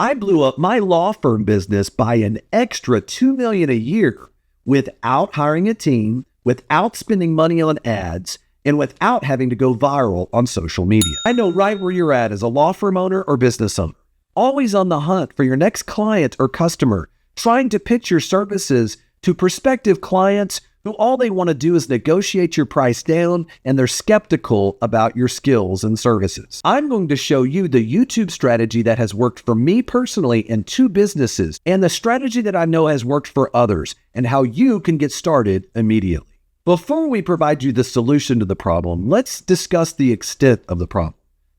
I blew up my law firm business by an extra $2 million a year without hiring a team, without spending money on ads, and without having to go viral on social media. I know right where you're at as a law firm owner or business owner, always on the hunt for your next client or customer, trying to pitch your services to prospective clients who all they want to do is negotiate your price down, and they're skeptical about your skills and services. I'm going to show you the YouTube strategy that has worked for me personally in 2 businesses, and the strategy that I know has worked for others, and how you can get started immediately. Before we provide you the solution to the problem, let's discuss the extent of the problem.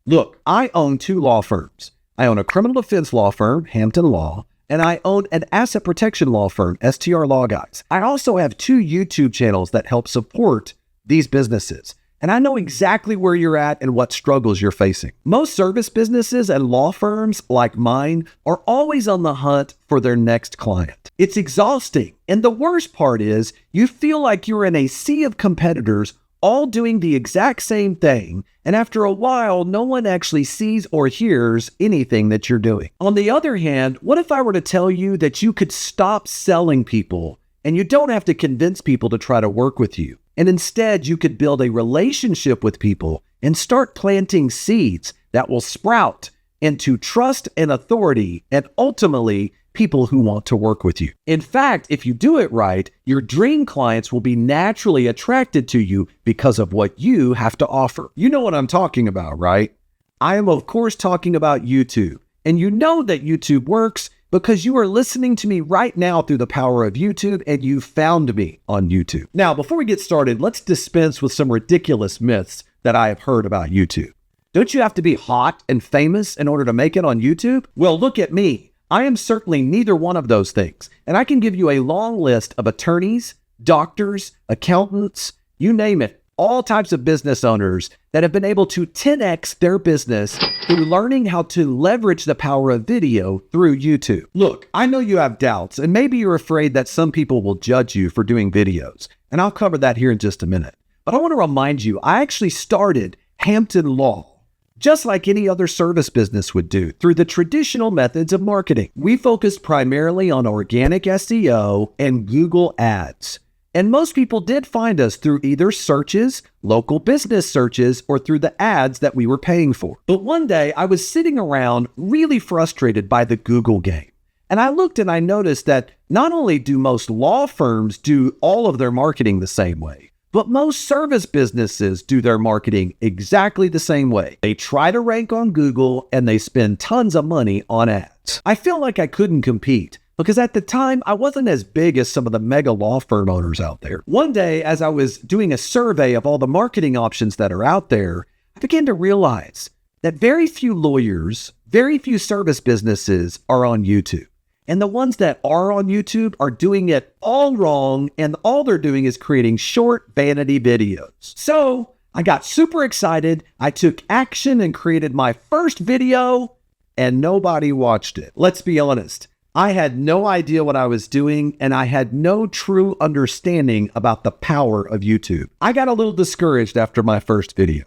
Look, I own 2 law firms. I own a criminal defense law firm, Hampton Law, and I own an asset protection law firm, STR Law Guys. I also have 2 YouTube channels that help support these businesses, and I know exactly where you're at and what struggles you're facing. Most service businesses and law firms like mine are always on the hunt for their next client. It's exhausting, and the worst part is you feel like you're in a sea of competitors all doing the exact same thing, and after a while, no one actually sees or hears anything that you're doing. On the other hand, what if I were to tell you that you could stop selling people and you don't have to convince people to try to work with you, and instead you could build a relationship with people and start planting seeds that will sprout into trust and authority and ultimately people who want to work with you. In fact, if you do it right, your dream clients will be naturally attracted to you because of what you have to offer. You know what I'm talking about, right? I am, of course, talking about YouTube. And you know that YouTube works because you are listening to me right now through the power of YouTube, and you found me on YouTube. Now, before we get started, let's dispense with some ridiculous myths that I have heard about YouTube. Don't you have to be hot and famous in order to make it on YouTube? Well, look at me. I am certainly neither one of those things, and I can give you a long list of attorneys, doctors, accountants, you name it, all types of business owners that have been able to 10x their business through learning how to leverage the power of video through YouTube. Look, I know you have doubts, and maybe you're afraid that some people will judge you for doing videos, and I'll cover that here in just a minute. But I want to remind you, I actually started Hampton Law just like any other service business would do, through the traditional methods of marketing. We focused primarily on organic SEO and Google ads. And most people did find us through either searches, local business searches, or through the ads that we were paying for. But one day I was sitting around really frustrated by the Google game. And I looked and I noticed that not only do most law firms do all of their marketing the same way, but most service businesses do their marketing exactly the same way. They try to rank on Google and they spend tons of money on ads. I feel like I couldn't compete because at the time I wasn't as big as some of the mega law firm owners out there. One day, as I was doing a survey of all the marketing options that are out there, I began to realize that very few lawyers, very few service businesses are on YouTube. And the ones that are on YouTube are doing it all wrong, and all they're doing is creating short vanity videos. So I got super excited. I took action and created my first video, and nobody watched it. Let's be honest. I had no idea what I was doing, and I had no true understanding about the power of YouTube. I got a little discouraged after my first video,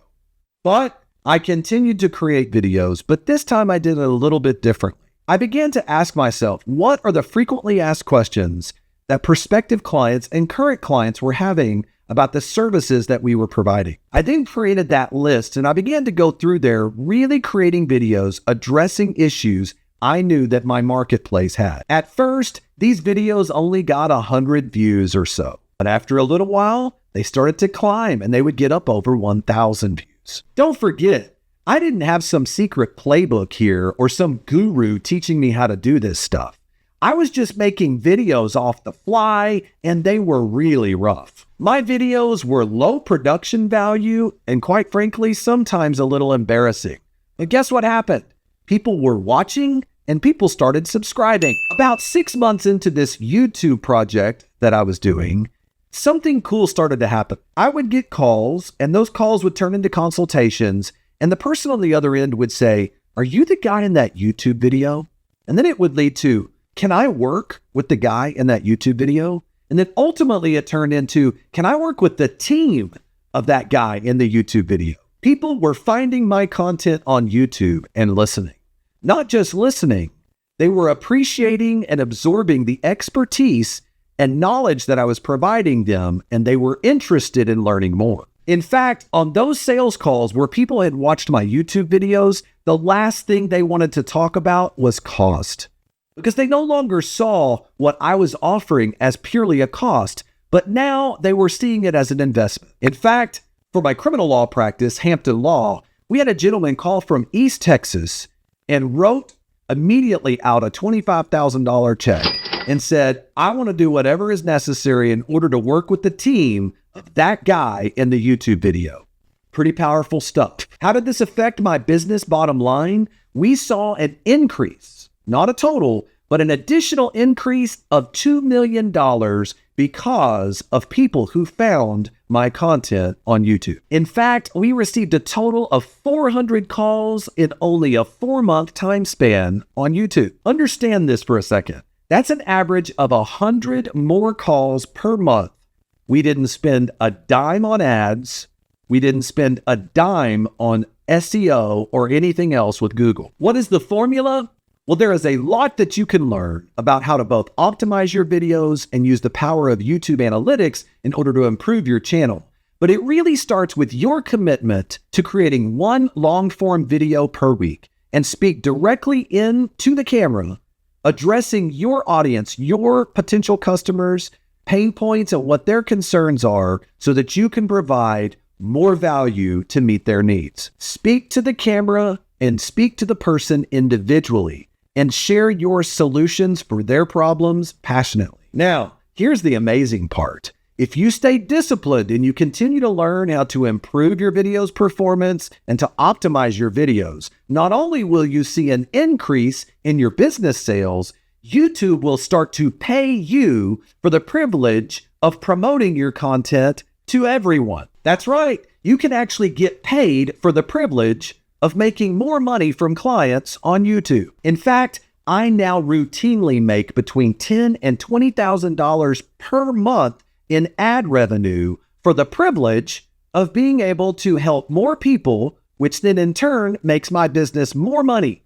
but I continued to create videos, but this time I did it a little bit differently. I began to ask myself, what are the frequently asked questions that prospective clients and current clients were having about the services that we were providing? I then created that list, and I began to go through there, really creating videos addressing issues I knew that my marketplace had. At first, these videos only got 100 views or so, but after a little while, they started to climb and they would get up over 1,000 views. Don't forget, I didn't have some secret playbook here or some guru teaching me how to do this stuff. I was just making videos off the fly, and they were really rough. My videos were low production value and, quite frankly, sometimes a little embarrassing. But guess what happened? People were watching and people started subscribing. About 6 months into this YouTube project that I was doing, something cool started to happen. I would get calls, and those calls would turn into consultations, and the person on the other end would say, "Are you the guy in that YouTube video?" And then it would lead to, "Can I work with the guy in that YouTube video?" And then ultimately it turned into, "Can I work with the team of that guy in the YouTube video?" People were finding my content on YouTube and listening. Not just listening, They were appreciating and absorbing the expertise and knowledge that I was providing them, and they were interested in learning more. In fact, on those sales calls where people had watched my YouTube videos, the last thing they wanted to talk about was cost, because they no longer saw what I was offering as purely a cost, but now they were seeing it as an investment. In fact, for my criminal law practice, Hampton Law, we had a gentleman call from East Texas and wrote immediately out a $25,000 check and said, I want to do whatever is necessary in order to work with the team of that guy in the YouTube video. Pretty powerful stuff. How did this affect my business bottom line? We saw an increase, not a total, but an additional increase of $2 million because of people who found my content on YouTube. In fact, we received a total of 400 calls in only a 4-month time span on YouTube. Understand this for a second. That's an average of 100 more calls per month. We didn't spend a dime on ads. We didn't spend a dime on SEO or anything else with Google. What is the formula? Well, there is a lot that you can learn about how to both optimize your videos and use the power of YouTube analytics in order to improve your channel. But it really starts with your commitment to creating one long-form video per week and speak directly into the camera, addressing your audience, your potential customers, pain points, and what their concerns are so that you can provide more value to meet their needs. Speak to the camera and speak to the person individually and share your solutions for their problems passionately. Now, here's the amazing part. If you stay disciplined and you continue to learn how to improve your video's performance and to optimize your videos, not only will you see an increase in your business sales, YouTube will start to pay you for the privilege of promoting your content to everyone. That's right. You can actually get paid for the privilege of making more money from clients on YouTube. In fact, I now routinely make between $10,000 and $20,000 per month in ad revenue for the privilege of being able to help more people, which then in turn makes my business more money.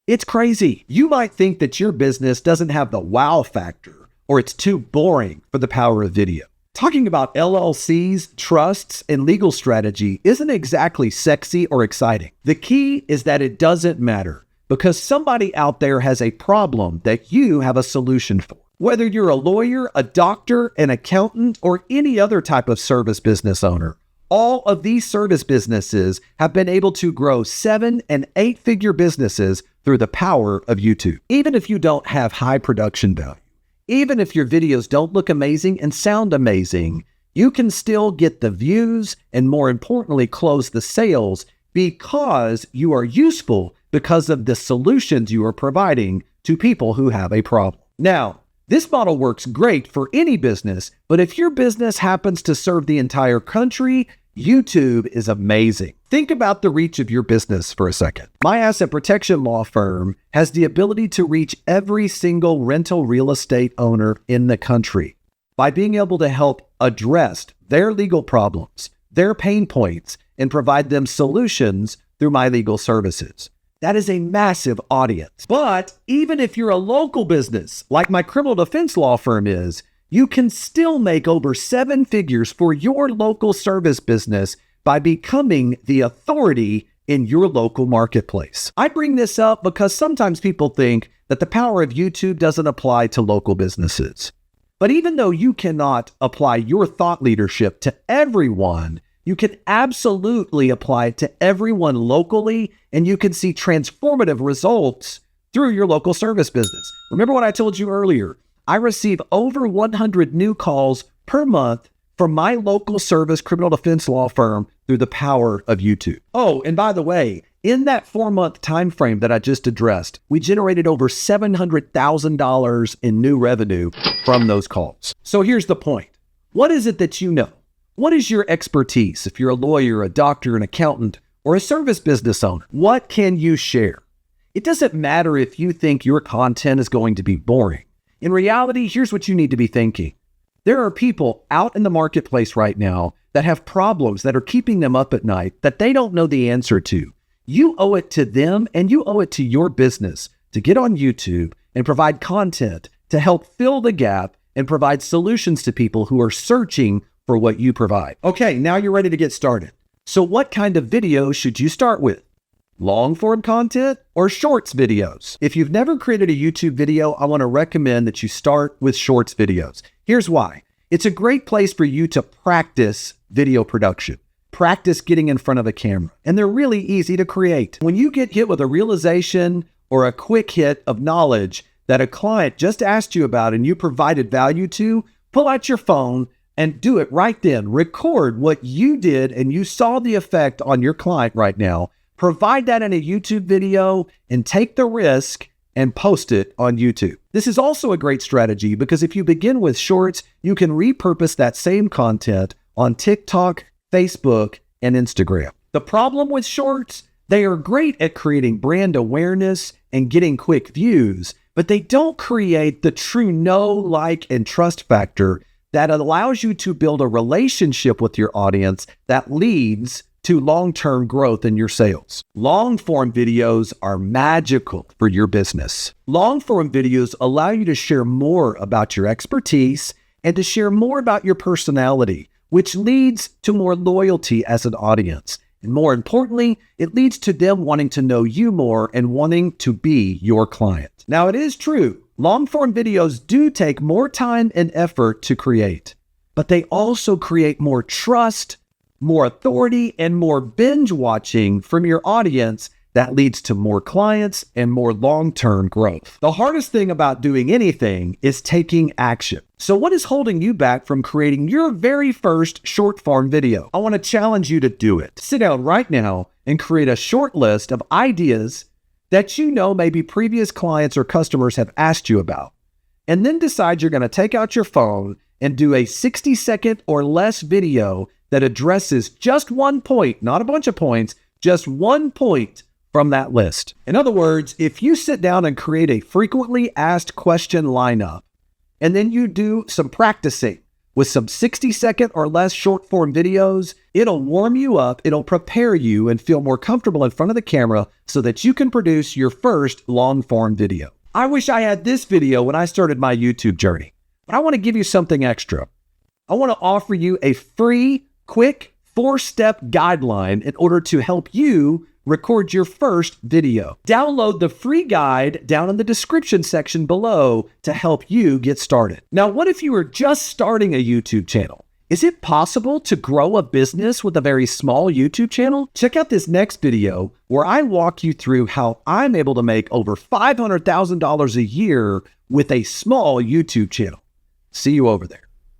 It's crazy. You might think that your business doesn't have the wow factor or it's too boring for the power of video. Talking about LLCs, trusts, and legal strategy isn't exactly sexy or exciting. The key is that it doesn't matter because somebody out there has a problem that you have a solution for. Whether you're a lawyer, a doctor, an accountant, or any other type of service business owner, all of these service businesses have been able to grow 7- and 8-figure businesses through the power of YouTube. Even if you don't have high production value, even if your videos don't look amazing and sound amazing, you can still get the views and, more importantly, close the sales because you are useful because of the solutions you are providing to people who have a problem. Now, this model works great for any business, but if your business happens to serve the entire country, YouTube is amazing. Think about the reach of your business for a second. My asset protection law firm has the ability to reach every single rental real estate owner in the country by being able to help address their legal problems, their pain points, and provide them solutions through my legal services. That is a massive audience. But even if you're a local business, like my criminal defense law firm is, you can still make over 7 figures for your local service business by becoming the authority in your local marketplace. I bring this up because sometimes people think that the power of YouTube doesn't apply to local businesses. But even though you cannot apply your thought leadership to everyone, you can absolutely apply it to everyone locally, and you can see transformative results through your local service business. Remember what I told you earlier? I receive over 100 new calls per month from my local service criminal defense law firm through the power of YouTube. Oh, and by the way, in that 4-month time frame that I just addressed, we generated over $700,000 in new revenue from those calls. So here's the point. What is it that you know? What is your expertise? If you're a lawyer, a doctor, an accountant, or a service business owner, what can you share? It doesn't matter if you think your content is going to be boring. In reality, here's what you need to be thinking. There are people out in the marketplace right now that have problems that are keeping them up at night that they don't know the answer to. You owe it to them and you owe it to your business to get on YouTube and provide content to help fill the gap and provide solutions to people who are searching for what you provide. Okay, now you're ready to get started. So what kind of video should you start with? Long form content or shorts videos? If you've never created a YouTube video, I want to recommend that you start with shorts videos. Here's why. It's a great place for you to practice video production, practice getting in front of a camera, and they're really easy to create. When you get hit with a realization or a quick hit of knowledge that a client just asked you about and you provided value to, pull out your phone and do it right then. Record what you did and you saw the effect on your client right now. Provide that in a YouTube video and take the risk and post it on YouTube. This is also a great strategy because if you begin with shorts, you can repurpose that same content on TikTok, Facebook, and Instagram. The problem with shorts, they are great at creating brand awareness and getting quick views, but they don't create the true know, like, and trust factor that allows you to build a relationship with your audience that leads to long-term growth in your sales. Long-form videos are magical for your business. Long-form videos allow you to share more about your expertise and to share more about your personality, which leads to more loyalty as an audience. And more importantly, it leads to them wanting to know you more and wanting to be your client. Now, it is true, long-form videos do take more time and effort to create, but they also create more trust, more authority, and more binge watching from your audience that leads to more clients and more long-term growth. The hardest thing about doing anything is taking action. So what is holding you back from creating your very first short form video? I want to challenge you to do it. Sit down right now and create a short list of ideas that you know maybe previous clients or customers have asked you about. And then decide you're going to take out your phone and do a 60-second or less video that addresses just one point, not a bunch of points, just one point from that list. In other words, if you sit down and create a frequently asked question lineup, and then you do some practicing with some 60-second or less short form videos, it'll warm you up, it'll prepare you and feel more comfortable in front of the camera so that you can produce your first long form video. I wish I had this video when I started my YouTube journey, but I want to give you something extra. I want to offer you a free, quick 4-step guideline in order to help you record your first video. Download the free guide down in the description section below to help you get started. Now, what if you were just starting a YouTube channel? Is it possible to grow a business with a very small YouTube channel? Check out this next video where I walk you through how I'm able to make over $500,000 a year with a small YouTube channel. See you over there.